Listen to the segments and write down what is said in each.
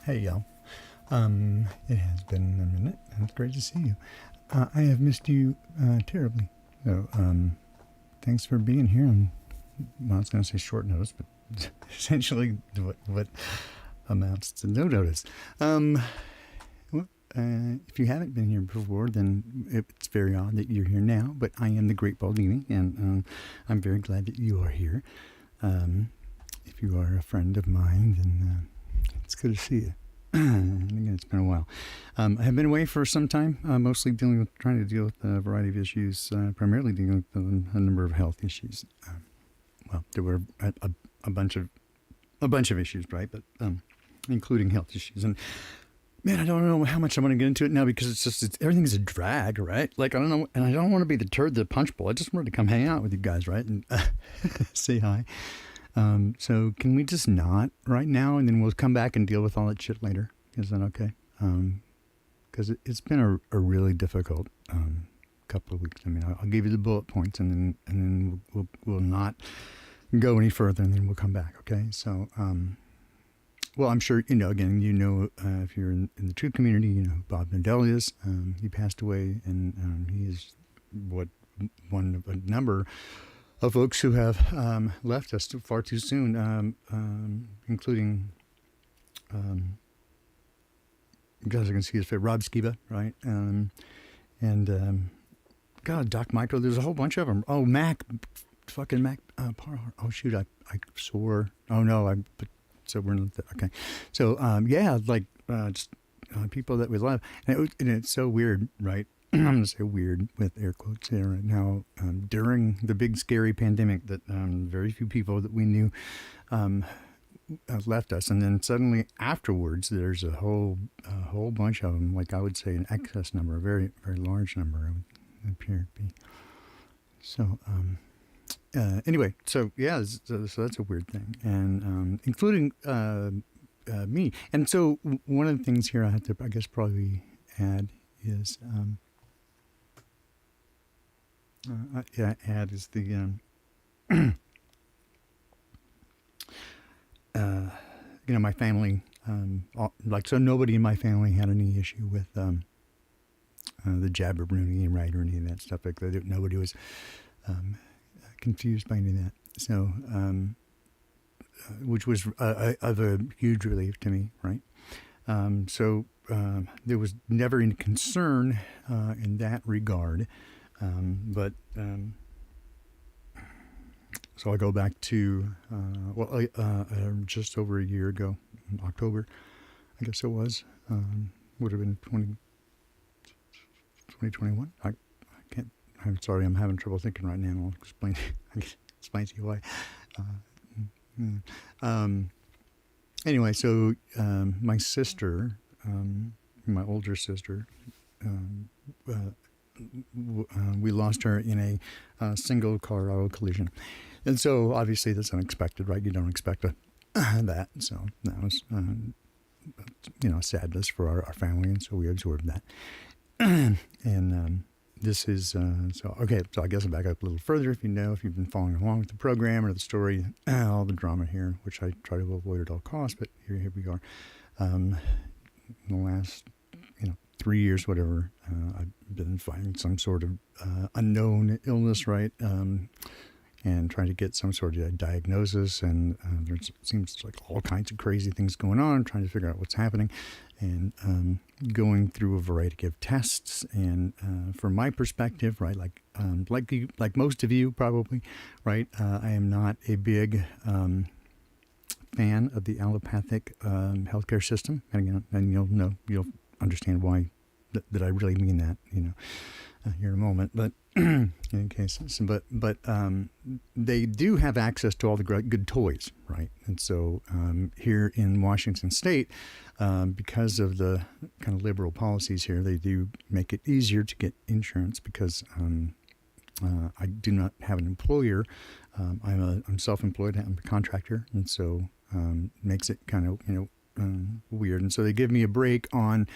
Hey, y'all. It has been a minute, and it's great to see you. I have missed you terribly. So, thanks for being here on, well, I was going to say short notice, but essentially what amounts to no notice. If you haven't been here before, then it's very odd that you're here now, but I am the Great Baldini, and I'm very glad that you are here. If you are a friend of mine, then it's good to see you. And again, it's been a while. I have been away for some time, mostly trying to deal with a variety of issues, primarily dealing with a number of health issues. Well, there were a bunch of issues, right? But including health issues. And man, I don't know how much I want to get into it now because everything's a drag, right? Like, I don't know, and I don't want to be the turd, the punch bowl. I just wanted to come hang out with you guys, right? And say hi. So can we just not right now, and then we'll come back and deal with all that shit later? Is that okay? Because it's been a really difficult couple of weeks. I mean, I'll give you the bullet points, and then we'll not go any further, and then we'll come back. Okay? So, well, I'm sure Again, if you're in the true community, you know who Bob Nadell is. He passed away, and he is one of a number of folks who have left us far too soon, including, because I can see his face, Rob Skiba, right? God, Doc Michael, there's a whole bunch of them. Oh, fucking Mac Parhar. Oh, shoot, I swore. Oh, no, so we're not, okay. So, just people that we love. And it's so weird, right? I'm going to say weird with air quotes here right now. During the big scary pandemic that very few people that we knew left us. And then suddenly afterwards, there's a whole bunch of them. Like I would say an excess number, a very, very large number would appear to be. So, anyway, so yeah, so that's a weird thing. And including me. And so one of the things here I have to, I guess, probably add is... add is the my family, so nobody in my family had any issue with the jabber-Rooney, right, or any of that stuff like that. Nobody was confused by any of that. So, which was of a huge relief to me, right? So there was never any concern in that regard. So I go back to, just over a year ago, in October, I guess it was, would have been 2021. I'm sorry, I'm having trouble thinking right now. I'll explain to you why. Anyway, so my sister, my older sister, we lost her in a single car auto collision. And so obviously that's unexpected, right? You don't expect that. So that was, sadness for our family. And so we absorbed that. And this is, so I guess I'll back up a little further. If you've been following along with the program or the story, all the drama here, which I try to avoid at all costs, but here we are. In the last, 3 years, whatever, I've been fighting some sort of unknown illness, right? And trying to get some sort of diagnosis. And there seems like all kinds of crazy things going on, trying to figure out what's happening. And going through a variety of tests. And from my perspective, right, like most of you probably, right, I am not a big fan of the allopathic healthcare system. And you'll understand why that I really mean that, here in a moment. But in any case, but they do have access to all the good toys, right? And so here in Washington State, because of the kind of liberal policies here, they do make it easier to get insurance because I do not have an employer. I'm self-employed. I'm a contractor, and so makes it kind of weird. And so they give me a break on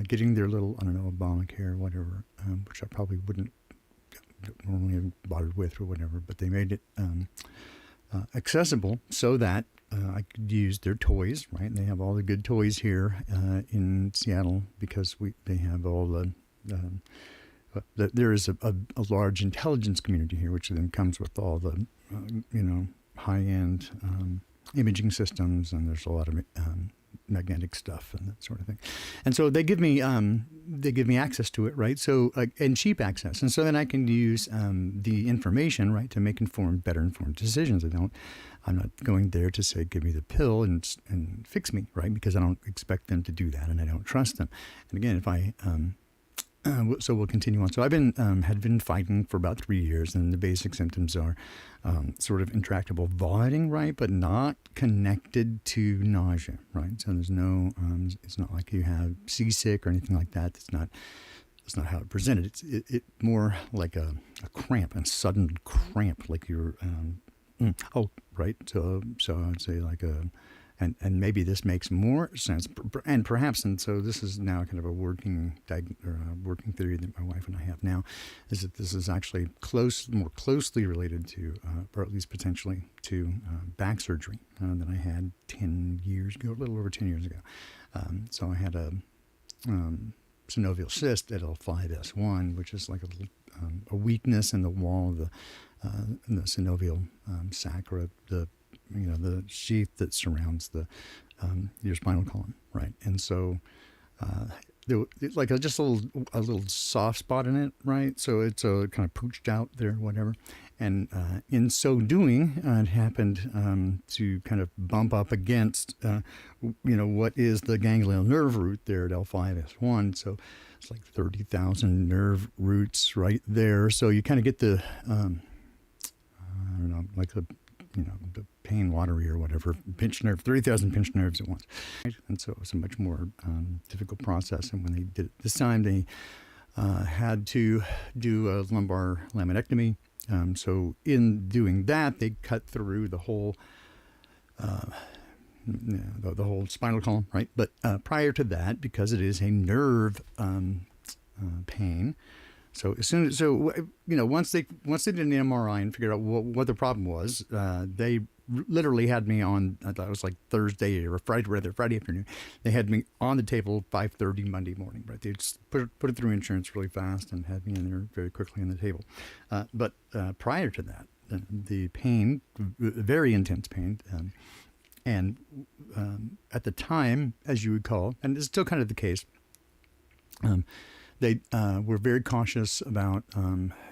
getting their little, Obamacare or whatever, which I probably wouldn't normally have bothered with or whatever, but they made it accessible so that I could use their toys, right? And they have all the good toys here in Seattle because they have all there is a large intelligence community here, which then comes with all the high-end imaging systems, and there's a lot of magnetic stuff and that sort of thing. And so they give me access to it, right? So and cheap access, and so then I can use the information, right, to make better informed decisions. I'm not going there to say give me the pill and fix me, right? Because I don't expect them to do that, and I don't trust them. And again, if I so we'll continue on. So I've had been fighting for about 3 years, and the basic symptoms are sort of intractable vomiting, right, but not connected to nausea, right? So there's no, it's not like you have seasick or anything like that. That's not how it presented. It's more like a cramp, a sudden cramp, like you're right. So I'd say like and maybe this makes more sense, and perhaps, and so this is now kind of a working theory that my wife and I have now, is that this is actually more closely related to, or at least potentially to, back surgery that I had 10 years ago, a little over 10 years ago. So I had a synovial cyst at L5S1, which is like a weakness in the wall of the synovial sac, or the sheath that surrounds your spinal column, right? And so it's like just a little soft spot in it, right? So it's kind of pooched out there, whatever. And in so doing, it happened to kind of bump up against, what is the ganglion nerve root there at L5S1. So it's like 30,000 nerve roots right there. So you kind of get the, I don't know, like the pain lottery or whatever, pinched nerve, 30,000 pinched nerves at once. And so it was a much more difficult process. And when they did it this time, they had to do a lumbar laminectomy. So in doing that, they cut through the whole the whole spinal column, right? But prior to that, because it is a nerve pain, so once they did an MRI and figured out what the problem was, they literally had me on, I thought it was like Thursday or Friday afternoon. They had me on the table 5:30 Monday morning, right? They just put it through insurance really fast and had me in there very quickly on the table. But prior to that, the pain, very intense pain, and at the time, as you recall, and it's still kind of the case, they were very cautious about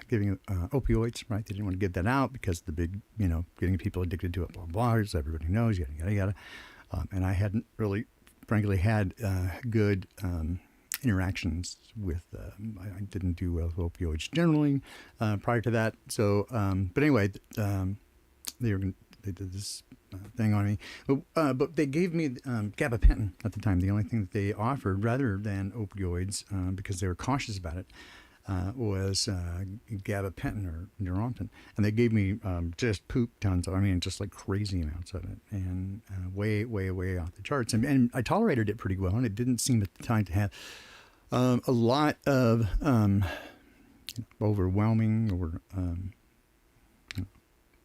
giving opioids, right? They didn't want to give that out because the big, getting people addicted to it, blah, blah, as everybody knows, yada, yada, yada. And I hadn't really, frankly, had good interactions with, I didn't do well with opioids generally prior to that. So, but anyway, they did this thing on me, but they gave me gabapentin at the time. The only thing that they offered, rather than opioids, because they were cautious about it, was gabapentin or Neurontin, and they gave me just poop tons. Just like crazy amounts of it, and way, way, way off the charts. And I tolerated it pretty well, and it didn't seem at the time to have a lot of overwhelming or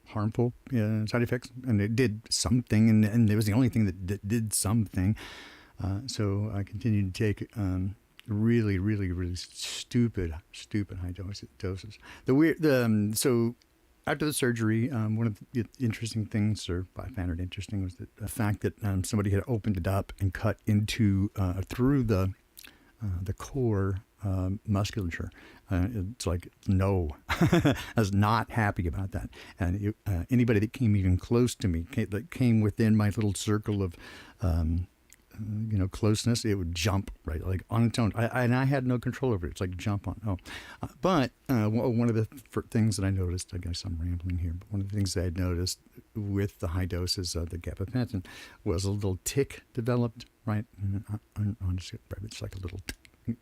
harmful side effects, and it did something, and it was the only thing that did something. So I continued to take really, really, really stupid high doses. So after the surgery, one of the interesting things, or I found it interesting, was that the fact that somebody had opened it up and cut into through the core musculature. It's like, no, I was not happy about that. And anybody that came even close to me, that came within my little circle of, closeness, it would jump, right, like on its own. And I had no control over it. It's like jump on. But one of the things that I noticed, I guess I'm rambling here, but one of the things that I noticed with the high doses of the gabapentin was a little tick developed, right? It's like a little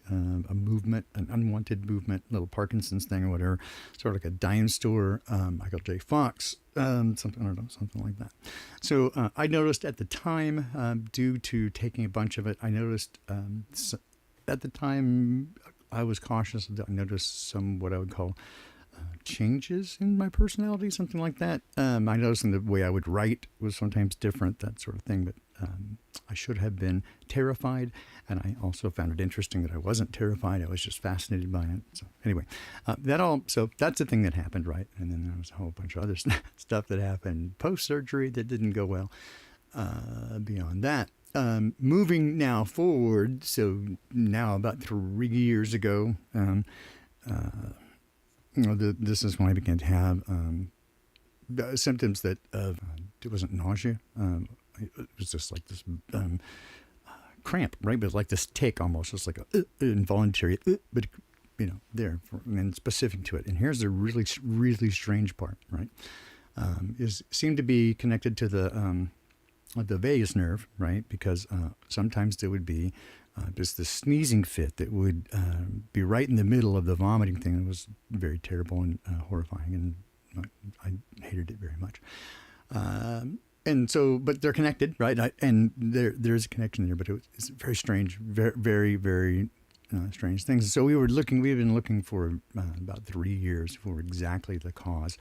a movement, an unwanted movement, little Parkinson's thing or whatever, sort of like a dime store, Michael J. Fox, something like that. So I noticed at the time, due to taking a bunch of it, I noticed at the time I was cautious. I noticed some what I would call changes in my personality, something like that. I noticed in the way I would write was sometimes different, that sort of thing. But I should have been terrified, and I also found it interesting that I wasn't terrified. I was just fascinated by it. So anyway, so that's the thing that happened, right? And then there was a whole bunch of other stuff that happened post-surgery that didn't go well. Beyond that, moving now forward, so now about 3 years ago, this is when I began to have symptoms that it wasn't nausea. It was just like this cramp, right? But it's like this tick almost. It's like a involuntary, but there and specific to it. And here's the really, really strange part, right? Seemed to be connected to the vagus nerve, right? Because sometimes there would be just this sneezing fit that would be right in the middle of the vomiting thing. It was very terrible and horrifying, and I hated it very much. And so, but they're connected, right? And there's a connection there, but it's very strange, very, very, very strange things. So we've been looking for about 3 years for exactly the cause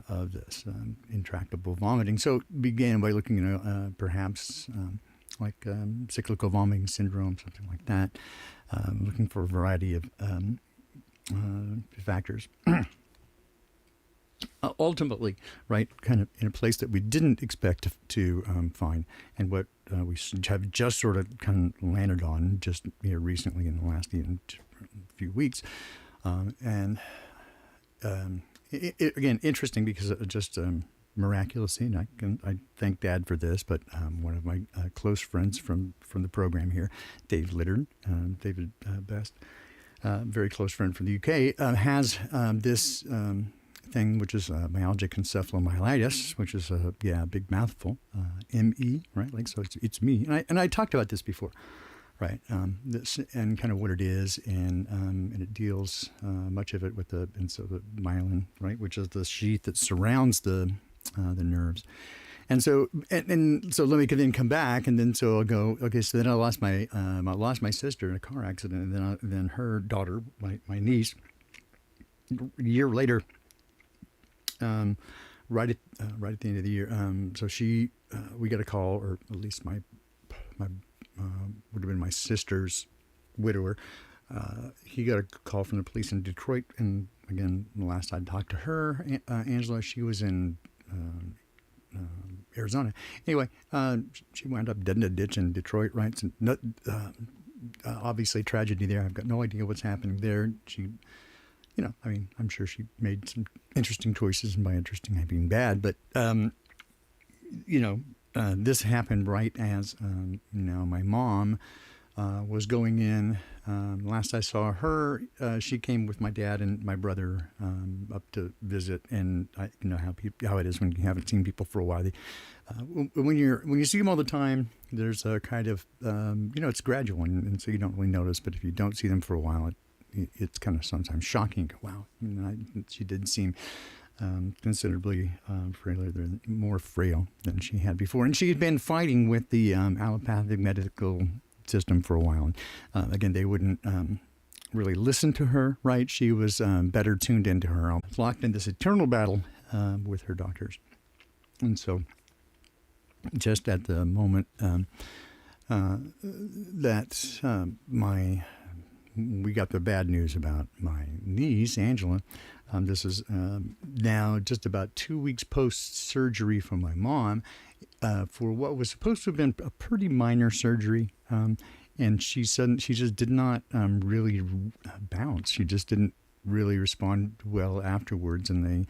of this intractable vomiting. So began by looking, perhaps like cyclical vomiting syndrome, something like that, looking for a variety of factors. Ultimately, right, kind of in a place that we didn't expect to find, and what we have just sort of kind of landed on just recently in the last even few weeks, and again, interesting because just miraculously, and I thank Dad for this, but one of my close friends from the program here, David Best, very close friend from the UK, has this thing, which is myalgic encephalomyelitis, which is a big mouthful, ME, right? Like, so it's me, and I talked about this before, right? This and kind of what it is, and it deals much of it with the myelin, right, which is the sheath that surrounds the nerves. And so so let me then come back, and then so I'll go. Okay, so then I lost my sister in a car accident, and then her daughter, my niece, a year later. Right at the end of the year. So we got a call, or at least my would have been my sister's widower. He got a call from the police in Detroit, and again, the last I talked to her, Angela, she was in Arizona. Anyway, she wound up dead in a ditch in Detroit, right? So obviously tragedy there. I've got no idea what's happening there. She, I'm sure she made some interesting choices, and by interesting, I mean bad, but, this happened right as, my mom was going in. Last I saw her, she came with my dad and my brother up to visit, and I how it is when you haven't seen people for a while. When you see them all the time, there's a kind of, it's gradual, and so you don't really notice, but if you don't see them for a while, it's kind of sometimes shocking. Wow, she did seem considerably more frail than she had before. And she had been fighting with the allopathic medical system for a while. And again, they wouldn't really listen to her, right? She was better tuned into her, locked in this eternal battle with her doctors. And so just at the moment that we got the bad news about my niece, Angela. This is now just about 2 weeks post-surgery from my mom for what was supposed to have been a pretty minor surgery. And she just did not really bounce. She just didn't really respond well afterwards, and they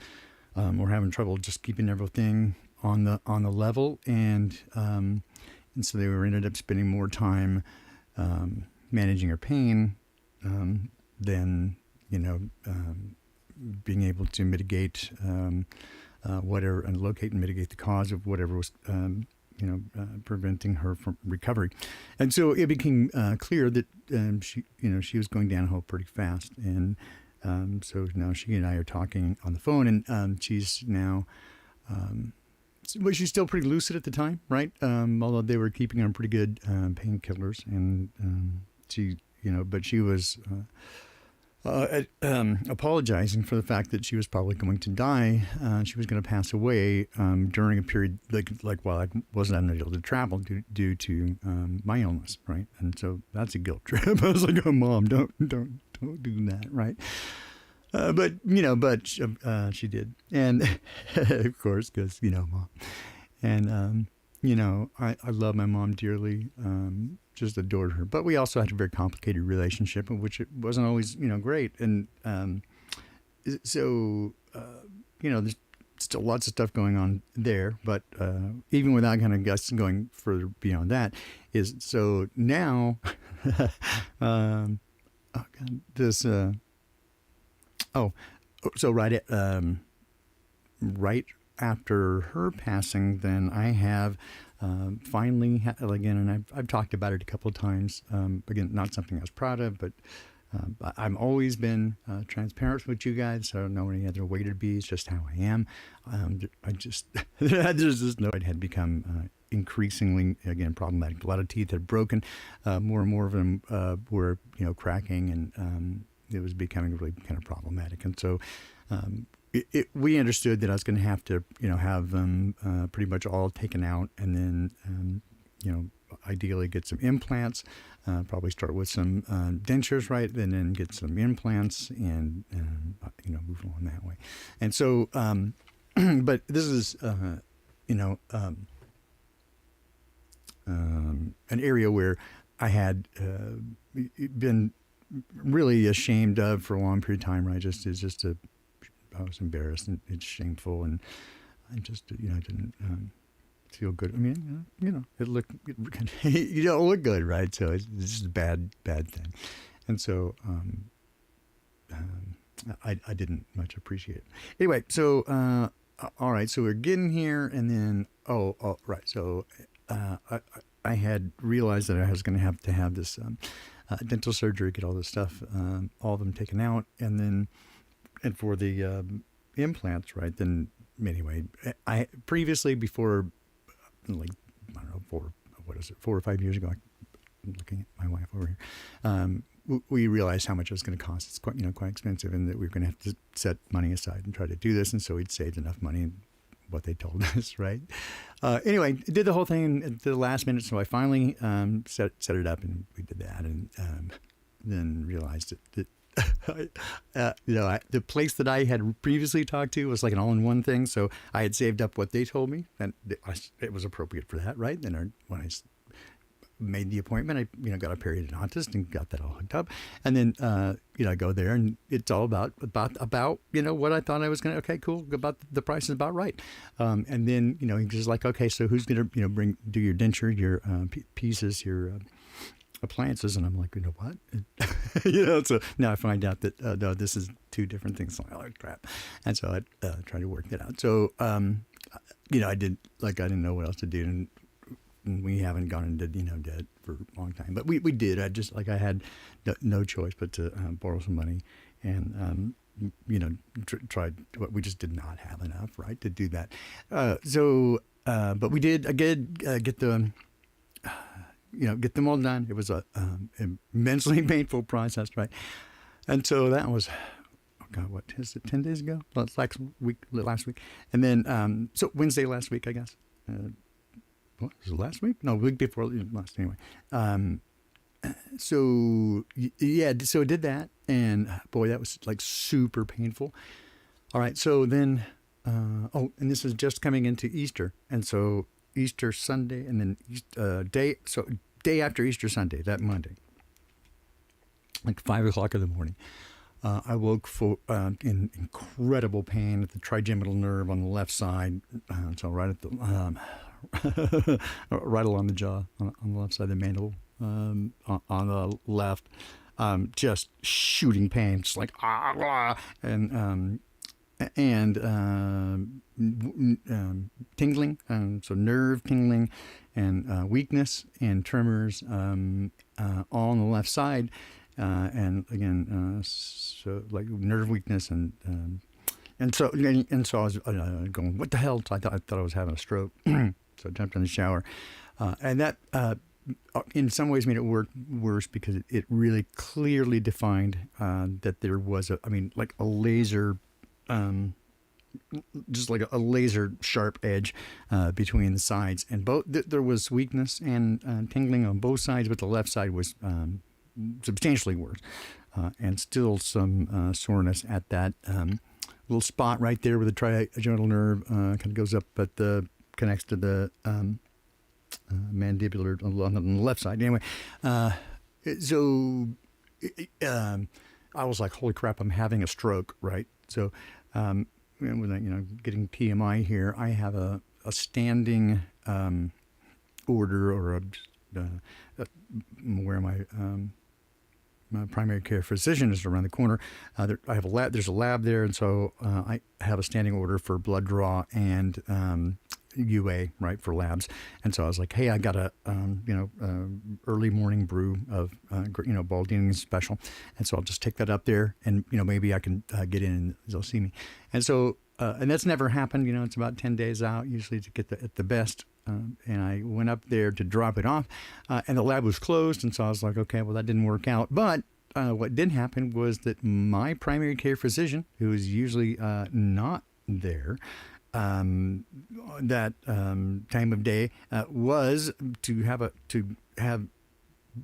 were having trouble just keeping everything on the level. And so they ended up spending more time managing her pain than being able to mitigate whatever, and locate and mitigate the cause of whatever was preventing her from recovery. And so it became clear that she was going downhill pretty fast. And so now she and I are talking on the phone, and she's now well, she's still pretty lucid at the time, right? Although they were keeping her on pretty good painkillers, and she, but she was apologizing for the fact that she was probably going to die. She was going to pass away during a period like while I wasn't able to travel due to my illness, right? And so that's a guilt trip. I was like, "Oh, Mom, don't do that, right?" But she did, and of course, because Mom, and I love my mom dearly. Just adored her. But we also had a very complicated relationship, in which it wasn't always, great. And so, there's still lots of stuff going on there. But even without kind of going further beyond that, is so now, oh God, this, so right after her passing, then I have finally, again, and I've talked about it a couple of times, again, not something I was proud of, but I've always been transparent with you guys, so I don't know any other way to be. It's just how I am. I just, there's just no, it had become increasingly, again, problematic. A lot of teeth had broken. More and more of them were, cracking, and it was becoming really kind of problematic. And so we understood that I was going to have to, have them pretty much all taken out, and then, ideally get some implants. Probably start with some dentures, right, and then get some implants, and move along that way. And so, but this is, an area where I had been really ashamed of for a long period of time, right? I was embarrassed, and it's shameful, and I just, didn't feel good. I mean, it looked, you don't look good, right? So it's just a bad thing. And so I didn't much appreciate it. Anyway, so, all right, so we're getting here, and then, right. So I had realized that I was going to have this dental surgery, get all this stuff, all of them taken out, and for the implants, right? Then anyway, I previously, before, like, I don't know, 4 or 5 years ago, I'm looking at my wife over here. We realized how much it was going to cost. It's quite expensive, and that we were going to have to set money aside and try to do this. And so we'd saved enough money, and what they told us, right? Anyway, did the whole thing at the last minute. So I finally set it up, and we did that, and then realized that the place that I had previously talked to was like an all-in-one thing. So I had saved up what they told me, and it was appropriate for that, right? Then when I made the appointment, I got a periodontist and got that all hooked up, and then I go there, and it's all about what I thought I was gonna. Okay, cool. About the price is about right, and then he's just like, okay, so who's gonna do your denture, your pieces, your appliances, and I'm like, what? So now I find out that no, this is two different things. Like, oh crap! And so I tried to work that out. So I didn't know what else to do, and we haven't gone into debt for a long time. But we did. I had no choice but to borrow some money, and tried. We just did not have enough, right, to do that. But we did. I did get the. Get them all done. It was a immensely painful process, right? And so that was, oh God, what is it? 10 days ago? Last week, and then so Wednesday last week, I guess. What was it, last week? No, week before last. Anyway, so I did that, and boy, that was like super painful. All right, so then, and this is just coming into Easter, and so Easter Sunday, and then day after Easter Sunday, that Monday, like 5:00 in the morning, I woke in incredible pain at the trigeminal nerve on the left side, so right at the right along the jaw on the left side of the mandible, on the left, just shooting pain, just like and tingling, so nerve tingling, and weakness and tremors, all on the left side, and again, so like nerve weakness, and so I was going, what the hell? So I thought I was having a stroke. So I jumped in the shower, and that in some ways made it work worse because it really clearly defined that there was like a laser, just like a laser sharp edge between the sides, and there was weakness and tingling on both sides, but the left side was substantially worse, and still some soreness at that little spot right there where the trigeminal nerve kind of goes up, but connects to the mandibular on the left side. Anyway, so I was like, "Holy crap! I'm having a stroke!" Right? So, when getting TMI here, I have a standing order or where my primary care physician is around the corner. I have a lab. There's a lab there, and so I have a standing order for blood draw and UA, right, for labs. And so I was like, hey, I got a early morning brew of Baldini special, and so I'll just take that up there, and maybe I can get in and they'll see me. And so and that's never happened. It's about 10 days out usually to get at the best. And I went up there to drop it off, and the lab was closed. And so I was like, okay, well, that didn't work out. But what did happen was that my primary care physician, who is usually not there that time of day, was to have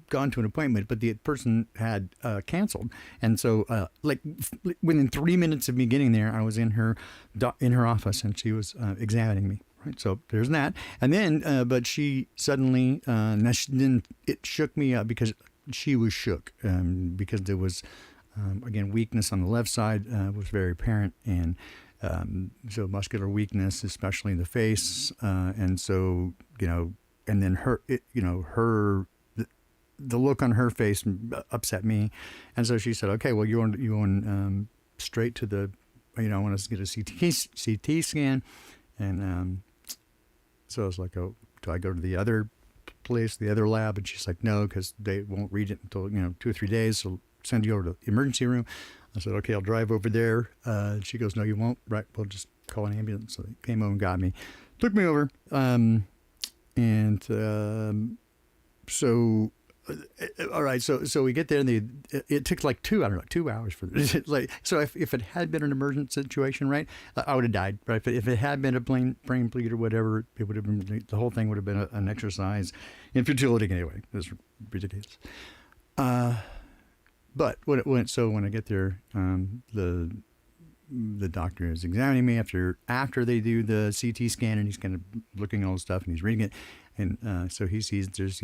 gone to an appointment, but the person had canceled. And so within 3 minutes of me getting there, I was in her office, and she was examining me. Right, so there's that, and then, but she suddenly, it shook me up because she was shook, because there was, again, weakness on the left side was very apparent, and so muscular weakness, especially in the face, and so and then the look on her face upset me, and so she said, okay, well, you want straight to the, I want us to get a CT scan, and so I was like, oh, do I go to the other place, the other lab? And she's like, no, because they won't read it until 2 or 3 days. So send you over to the emergency room. I said, okay, I'll drive over there. She goes, no, you won't. Right, we'll just call an ambulance. So they came over and got me, took me over, so. All right, so we get there, and it took like 2 hours for this. So if it had been an emergent situation, right, I would have died. Right, if it had been a brain bleed or whatever, it would have been, the whole thing would have been an exercise in futility anyway. It was ridiculous. But when I get there, the doctor is examining me after they do the CT scan, and he's kind of looking at all the stuff, and he's reading it. And so he sees there's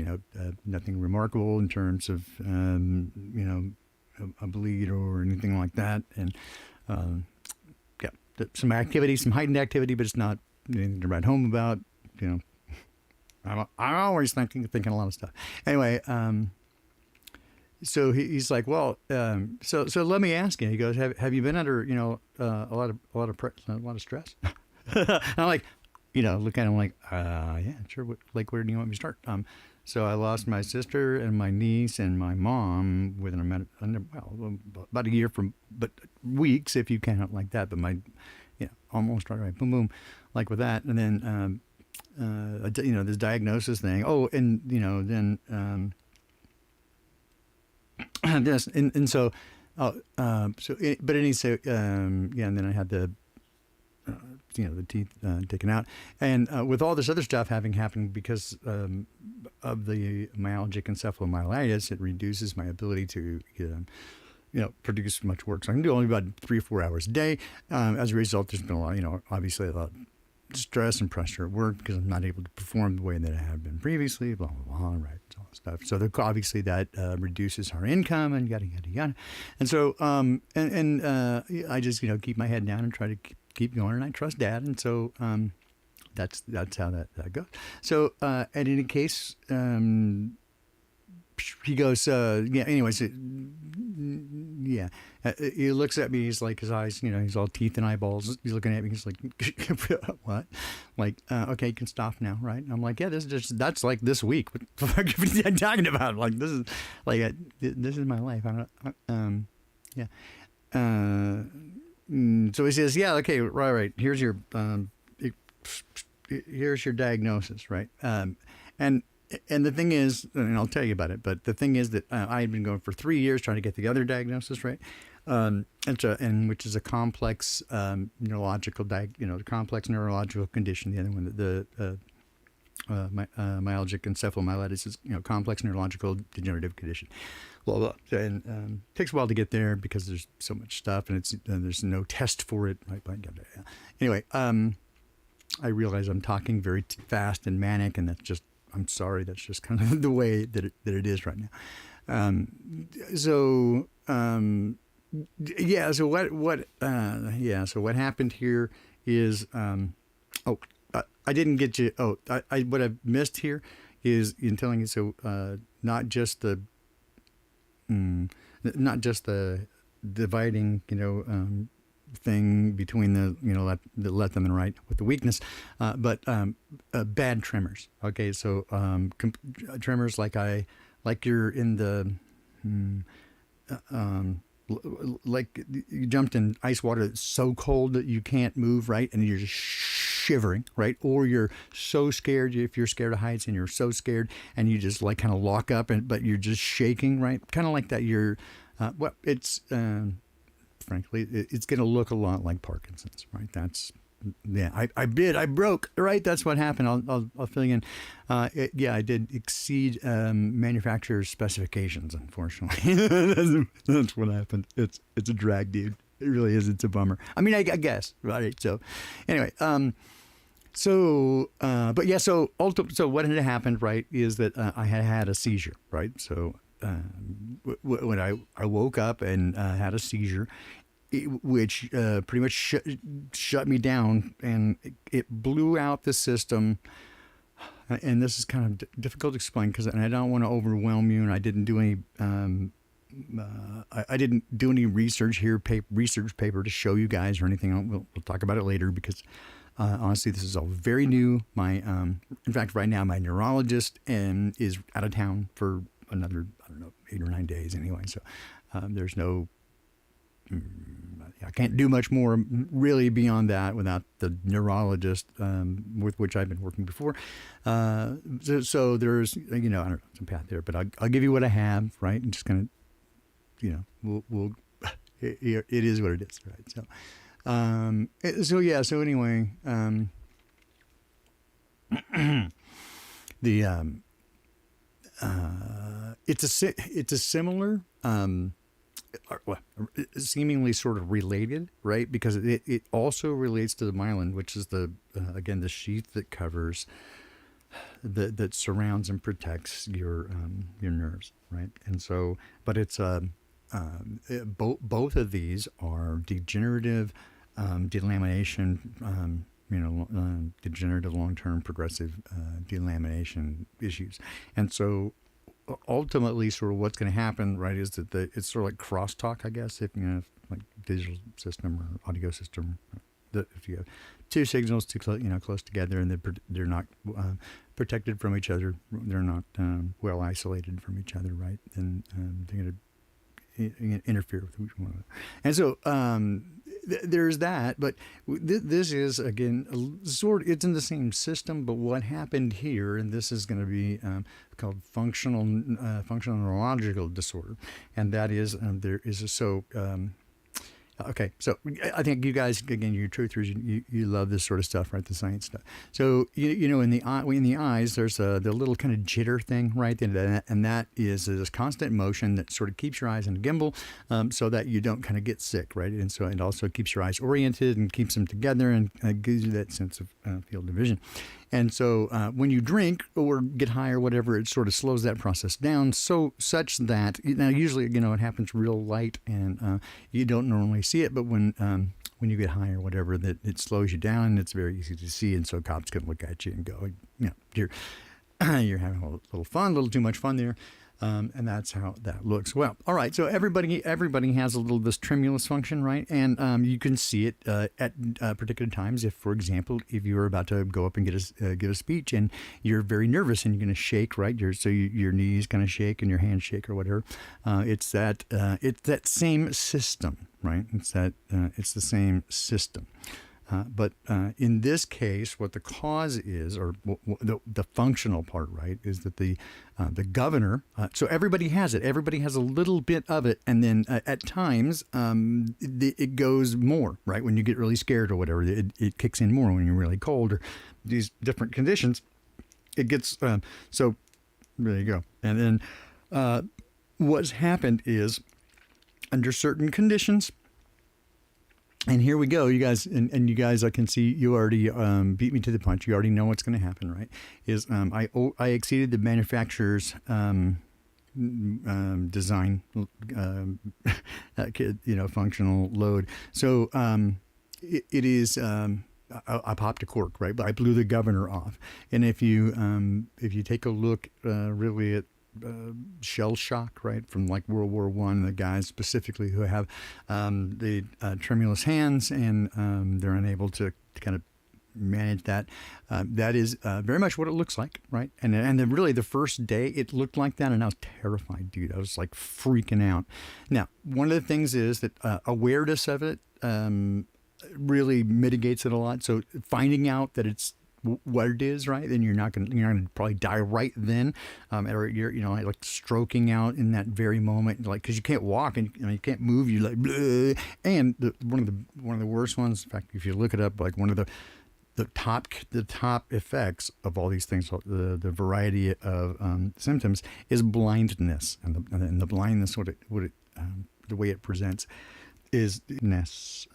nothing remarkable in terms of a bleed or anything like that, and some activity, some heightened activity, but it's not anything to write home about. I'm always thinking a lot of stuff. Anyway, so he's like, well, so let me ask you. He goes, have you been under a lot of stress? And I'm like, look at him like, yeah, sure. Where do you want me to start? So I lost my sister and my niece and my mom within about a year but weeks if you count it like that. But almost right away, boom, boom, like with that. And then, this diagnosis thing. Oh, and then this and so, but anyway, so and then I had the teeth taken out, and with all this other stuff having happened because of the myalgic encephalomyelitis, it reduces my ability to produce much work. So I can do only about 3 or 4 hours a day. As a result, there's been a lot, obviously a lot of stress and pressure at work because I'm not able to perform the way that I have been previously. Blah blah blah. Right, all that stuff. So obviously that reduces our income and yada yada yada. And so I just keep my head down and try to keep going, and I trust Dad, and so that's how that goes. So in any case, he goes, anyways, he looks at me, he's like, his eyes, he's all teeth and eyeballs, he's looking at me, he's like, what? Like, okay, you can stop now, right? And I'm like, yeah, that's like this week. What the fuck are you talking about? Like, this is like, this is my life. So he says, yeah, okay, right. Here's your diagnosis, right? And And the thing is, and I'll tell you about it, but the thing is that I had been going for 3 years trying to get the other diagnosis right, and which is a complex neurological complex neurological condition. The other one, myalgic encephalomyelitis, is complex neurological degenerative condition. Blah blah. And takes a while to get there because there's so much stuff, and there's no test for it. Anyway, I realize I'm talking very fast and manic, and I'm sorry, that's just kind of the way that it is right now. So what happened here is I didn't get you. What I've missed here is in telling you. So not just the dividing thing between the left and the right with the weakness, but bad tremors. Okay, so tremors like you're in the like you jumped in ice water that's so cold that you can't move, right, and you're just shivering, right, or you're so scared, if you're scared of heights and you're so scared and you just like kind of lock up, but you're just shaking, right, kind of like that. It's frankly, it's going to look a lot like Parkinson's, right? I broke, right? That's what happened. I'll fill you in. I did exceed manufacturer's specifications, unfortunately. That's what happened. It's a drag, dude. It really is. It's a bummer. I mean, I guess, right? So, anyway, so what had happened, right, is that I had a seizure, right? So when I woke up and had a seizure, which pretty much shut me down, and it blew out the system. And this is kind of difficult to explain and I don't want to overwhelm you. And I didn't do any research paper to show you guys or anything. We'll talk about it later because honestly, this is all very new. In fact, right now my neurologist is out of town for another 8 or 9 days anyway. So there's no. I can't do much more really beyond that without the neurologist with which I've been working before. So there's, I don't know, some path there, but I'll give you what I have, right? And just kind of, we'll it is what it is, right? So anyway, it's a similar. Seemingly sort of related, right? Because it also relates to the myelin, which is the sheath that covers, that surrounds and protects your nerves, right? And so, but it's both of these are degenerative delamination, degenerative long-term progressive delamination issues, and so. Ultimately, sort of what's going to happen, right, is that it's sort of like crosstalk, I guess, if like digital system or audio system, if you have two signals too close together and they're not protected from each other, they're not well isolated from each other, right? Then they're going to interfere with each one. And so there's that, but this is again it's in the same system. But what happened here, and this is going to be called functional neurological disorder, and that is there is okay. So I think you guys, again, you're truthers. You love this sort of stuff, right? The science stuff. So in the eyes, there's the little kind of jitter thing, right? And that is this constant motion that sort of keeps your eyes in a gimbal, so that you don't kind of get sick, right? And so it also keeps your eyes oriented and keeps them together and gives you that sense of field of vision. And so when you drink or get high or whatever, it sort of slows that process down such that, usually, it happens real light and you don't normally see it, but when you get high or whatever, that it slows you down and it's very easy to see. And so cops can look at you and go, you're having a little fun, a little too much fun there. And that's how that looks. Well, all right. So everybody has a little this tremulous function, right? And you can see it at particular times. If, for example, if you're about to go up and give a speech, and you're very nervous and you're going to shake, right? Your knees kind of shake and your hands shake or whatever. It's that same system, right? It's the same system. But in this case, what the cause is, or the functional part, right, is that the governor. So everybody has it. Everybody has a little bit of it, and then at times it goes more. Right, when you get really scared or whatever, it kicks in more when you're really cold or these different conditions. It gets so. There you go. And then what's happened is under certain conditions. And here we go, you guys, and you guys, I can see you already beat me to the punch. You already know what's going to happen, right? Is I exceeded the manufacturer's design, functional load. So it is. I popped a cork, right? But I blew the governor off. And if you take a look really at shell shock, right, from like World War I, the guys specifically who have the tremulous hands and they're unable to kind of manage that. That is very much what it looks like, right? And then really the first day it looked like that, and I was terrified, dude. I was like freaking out. Now, one of the things is that awareness of it really mitigates it a lot. So finding out that it's what it is, right? Then you're not gonna probably die right then, or you're like stroking out in that very moment, like because you can't walk and you can't move. You like, bleh. And one of the worst ones. In fact, if you look it up, like one of the top effects of all these things, the variety of symptoms is blindness, and the blindness, the way it presents is that's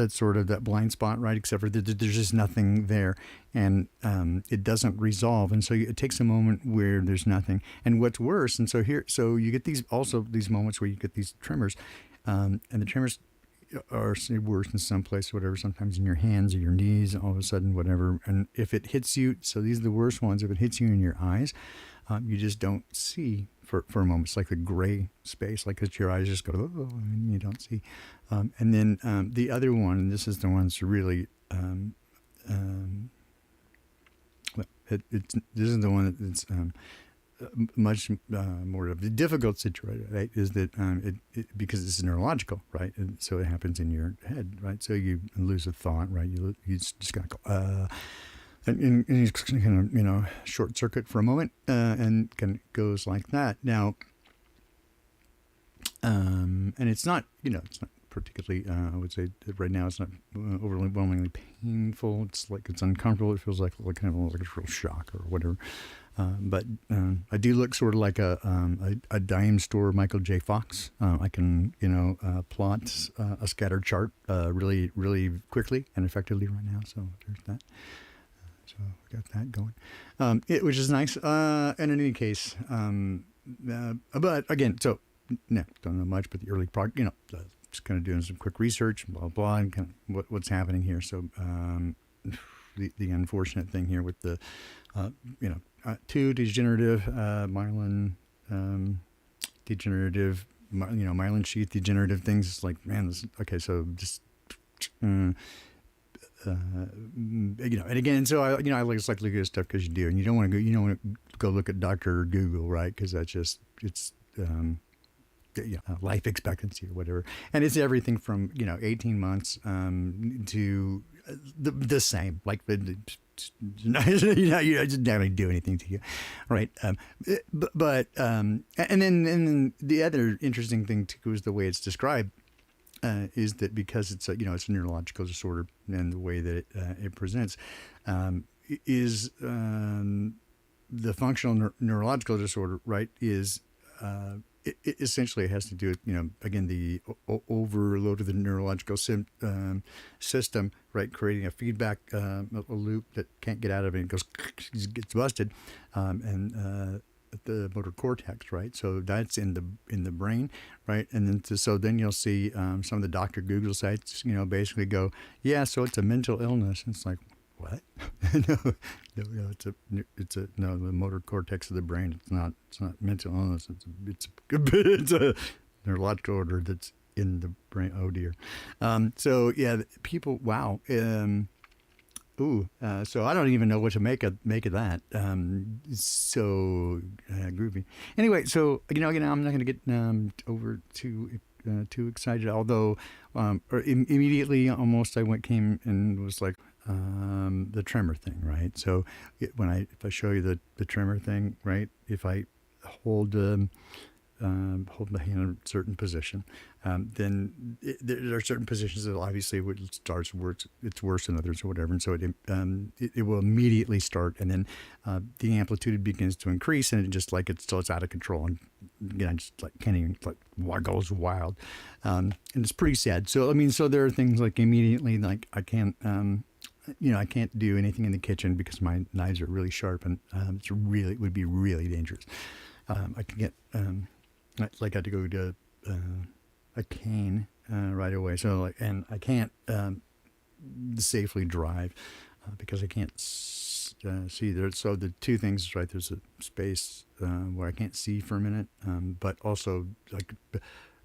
sort of that blind spot, right? Except for there's just nothing there, and it doesn't resolve, and so it takes a moment where there's nothing. And what's worse, and so you get these moments where you get these tremors, and the tremors are worse in some place, whatever. Sometimes in your hands or your knees, all of a sudden, whatever. And if it hits you, so these are the worst ones. If it hits you in your eyes, you just don't see for a moment. It's like the gray space, like because your eyes just go, oh, and you don't see. And then the other one, and this is the one that's really, this is the one that's much more of the difficult situation, right? Is that because it's neurological, right? And so it happens in your head, right? So you lose a thought, right? You just kind of go, and you kind of short circuit for a moment, and kind of goes like that. Now, and it's not particularly, I would say that right now it's not overwhelmingly painful. It's like it's uncomfortable. It feels like kind of like a real shock or whatever. But I do look sort of like a dime store Michael J. Fox. I can plot a scatter chart really really quickly and effectively right now. So there's that. So we got that going, which is nice. And in any case, but again, so no, don't know much, but the early just kind of doing some quick research, blah blah, and kind of what's happening here. So the unfortunate thing here with the two degenerative myelin degenerative myelin sheath degenerative things. It's like, man, okay, so just and again, so I like look at stuff because you do, and you don't want to go look at Dr. Google, right? Because that's just it's life expectancy or whatever, and it's everything from 18 months to the same, like you're just not going to do anything to you, right? But and then the other interesting thing too is the way it's described. Is that because it's it's a neurological disorder, and the way that it presents is the functional neurological disorder, right? Is it essentially has to do with again the overload of the neurological system, right? Creating a feedback a loop that can't get out of it. It gets busted, and the motor cortex, right? So that's in the brain, right? And then then you'll see some of the Dr. Google sites, basically go, yeah, so it's a mental illness. And it's like, what? no, it's a the motor cortex of the brain. It's not mental illness. It's a neurological order that's in the brain. Oh dear. So yeah, people. Wow. So I don't even know what to make of that. So groovy. Anyway, so again, I'm not going to get over too too excited. Although, immediately almost came and was like the tremor thing, right? So if I show you the tremor thing, right? If I hold hold the hand in a certain position, then there are certain positions that obviously would starts worse. It's worse than others or whatever, and so it will immediately start, and then the amplitude begins to increase, and it just like it's out of control, and again, I just like can't even goes wild, and it's pretty sad. So I mean, so there are things like immediately like I can't. I can't do anything in the kitchen because my knives are really sharp, and it would be really dangerous. I can get I had to go to a cane right away. So and I can't safely drive because I can't see there. So the two things, right? There's a space where I can't see for a minute, but also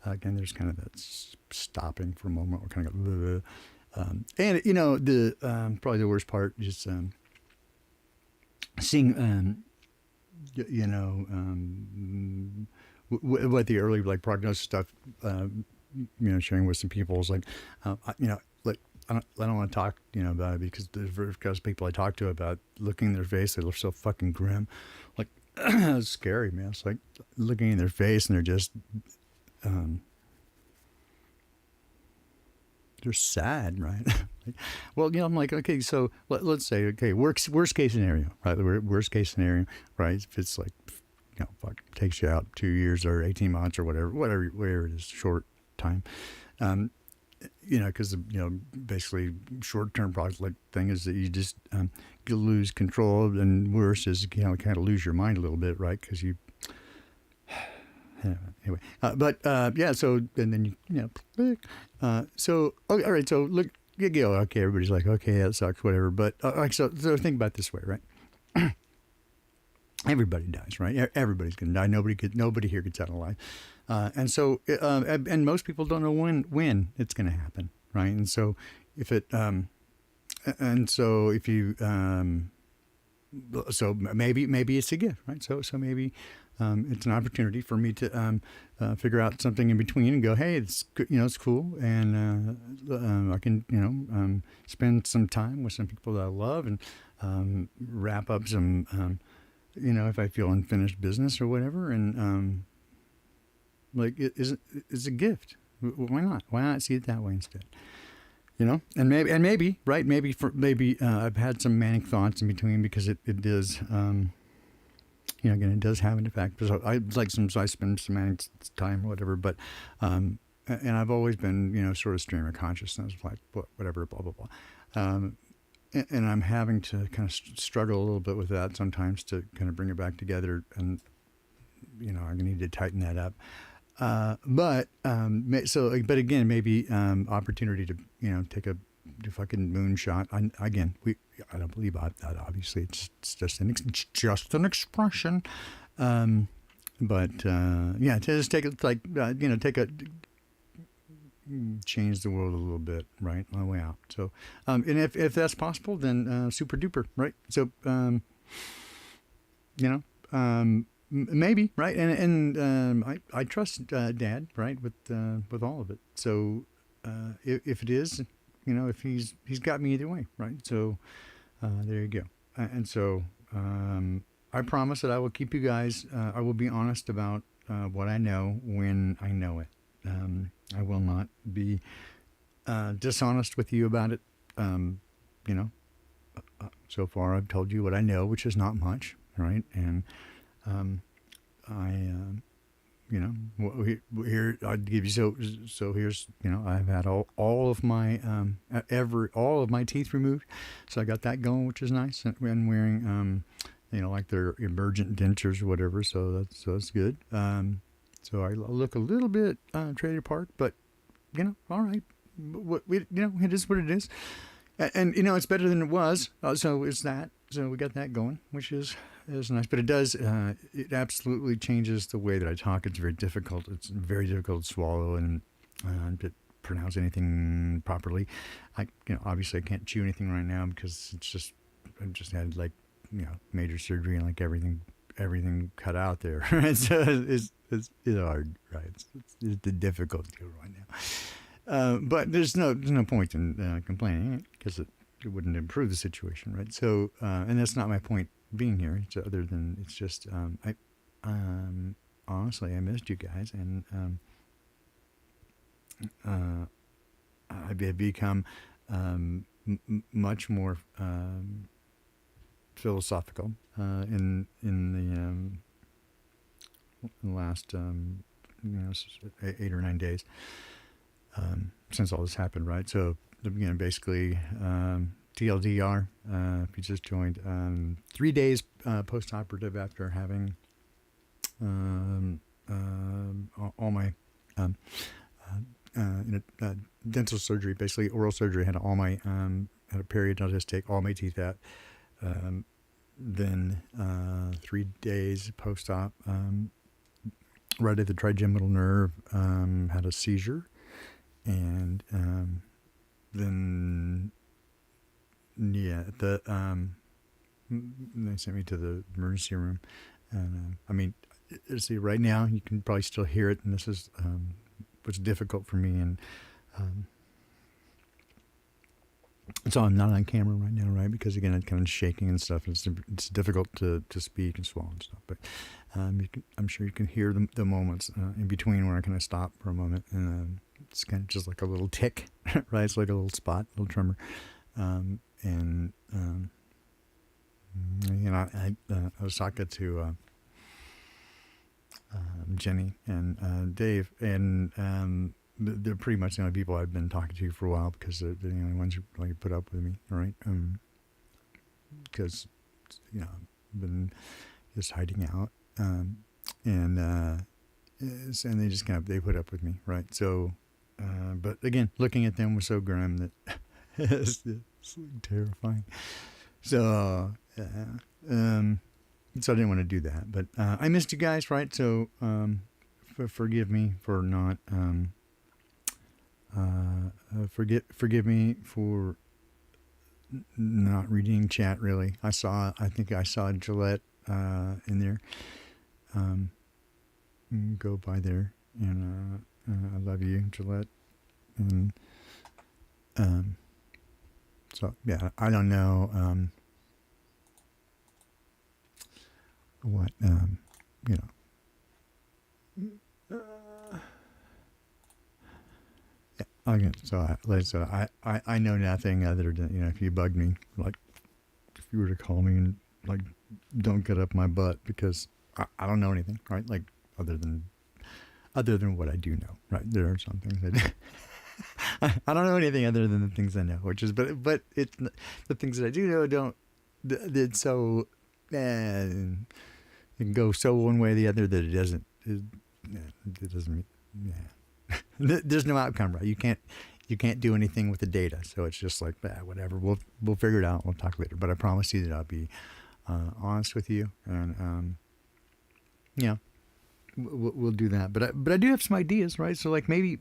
again, there's kind of that stopping for a moment, or kind of go. And the probably the worst part is seeing what the early prognosis stuff sharing with some people is like I don't want to talk about it because people I talk to about looking in their face, they look so fucking grim, like it's scary, man. It's like looking in their face and they're just they're sad, right? Well, I'm like, okay, so let's say, okay, worst case scenario, right? Worst case scenario, right? If it's like, takes you out 2 years or 18 months or whatever it is, short time, because basically short-term project thing is that you just you lose control, and worse is kind of lose your mind a little bit, right? Because you. Anyway, yeah. So and then click. So okay, all right. So look, you go. Okay, everybody's like, okay, that sucks, whatever. But so think about it this way, right? Everybody dies, right? Everybody's gonna die. Nobody here gets out alive. And so, and most people don't know when it's gonna happen, right? And so, if you, so maybe it's a gift, right? So maybe. It's an opportunity for me to figure out something in between and go, hey, it's it's cool, and I can spend some time with some people that I love and wrap up some if I feel unfinished business or whatever, and it's a gift. Why not? Why not see it that way instead? And maybe right, maybe I've had some manic thoughts in between because it does. Again, it does have an effect. So I spend some time or whatever, but, and I've always been, sort of stream of consciousness, like whatever, blah, blah, blah. And I'm having to kind of struggle a little bit with that sometimes to kind of bring it back together. And, I need to tighten that up. But again, maybe, opportunity to, take a fucking moonshot. I don't believe that. Obviously, it's just an expression. But to just take it change the world a little bit, right, on the way out. So, and if that's possible, then super duper, right? So, maybe, right? And I trust Dad, right, with all of it. So, if it is. If he's got me either way, right? So there you go. And so I promise that I will keep you guys. I will be honest about what I know when I know it. I will not be dishonest with you about it. So far I've told you what I know, which is not much, right? And here I'd give you so here's I've had all of my all of my teeth removed, so I got that going, which is nice, and wearing like their emergent dentures or whatever, so that's good. So I look a little bit trailer park, but all right, it is what it is, and it's better than it was. So it's that. So we got that going, which is nice, but it does, it absolutely changes the way that I talk. It's very difficult. It's very difficult to swallow and to pronounce anything properly. Obviously I can't chew anything right now because I've just had major surgery and everything everything cut out there. Right? So it's hard, right? It's a difficult deal right now. But there's no point in complaining because it wouldn't improve the situation, right? So and that's not my point being here. It's other than it's just I honestly I missed you guys, and I've become much more philosophical in the last 8 or 9 days since all this happened, right? So basically TLDR, if you just joined, 3 days post-operative after having all my dental surgery, basically oral surgery. Had all my had a periodontalist take all my teeth out. Then 3 days post-op, right at the trigeminal nerve, had a seizure, and then they sent me to the emergency room. And I mean, see, right now you can probably still hear it, and this is what's difficult for me, and so I'm not on camera right now, right? Because again, I'm kind of shaking and stuff. It's difficult to speak and swallow and stuff. But I'm sure you can hear the moments in between where I kind of stop for a moment, and it's kind of just like a little tick, right? It's like a little spot, a little tremor, and I was talking to Jenny and Dave, and they're pretty much the only people I've been talking to for a while, because they're the only ones who really put up with me, right? Because I've been just hiding out, and they just they put up with me, right? So, but again, looking at them was so grim that it's terrifying. So, so I didn't want to do that, but I missed you guys, right? So forgive me for not forgive me for not reading chat. Really, I think I saw Gillette in there. Go by there, and I love you, Gillette. And so yeah, I don't know what again, so I know nothing other than, if you bug me, like if you were to call me and like, don't get up my butt, because I don't know anything, right? Like other than what I do know, right? There are some things I don't know anything other than the things I know, which is, but it's the things that I do know don't. It's so it can go so one way or the other that it doesn't. It doesn't. Yeah. There's no outcome, right? You can't do anything with the data, so it's just like whatever. We'll figure it out. We'll talk later. But I promise you that I'll be honest with you, and we'll do that. But I do have some ideas, right? So like maybe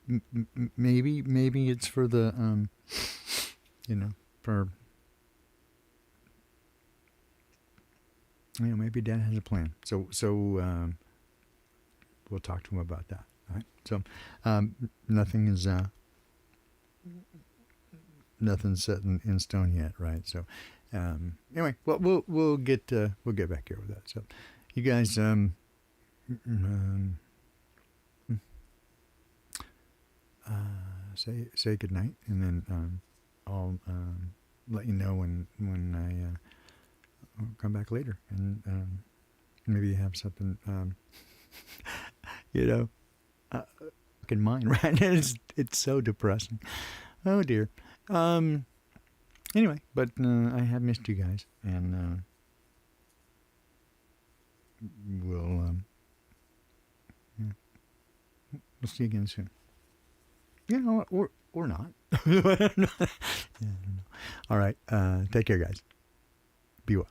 it's for the for maybe Dad has a plan. So we'll talk to him about that. All right. So nothing is nothing's set in stone yet, right? So anyway, well we'll get back here with that. So you guys say good night, and then I'll let you know when I'll come back later, and maybe you have something in mind, right? It's so depressing. Oh dear. Anyway, but I have missed you guys, and we'll see you again soon. Or not. Yeah, I don't know. All right. Take care, guys. Be well.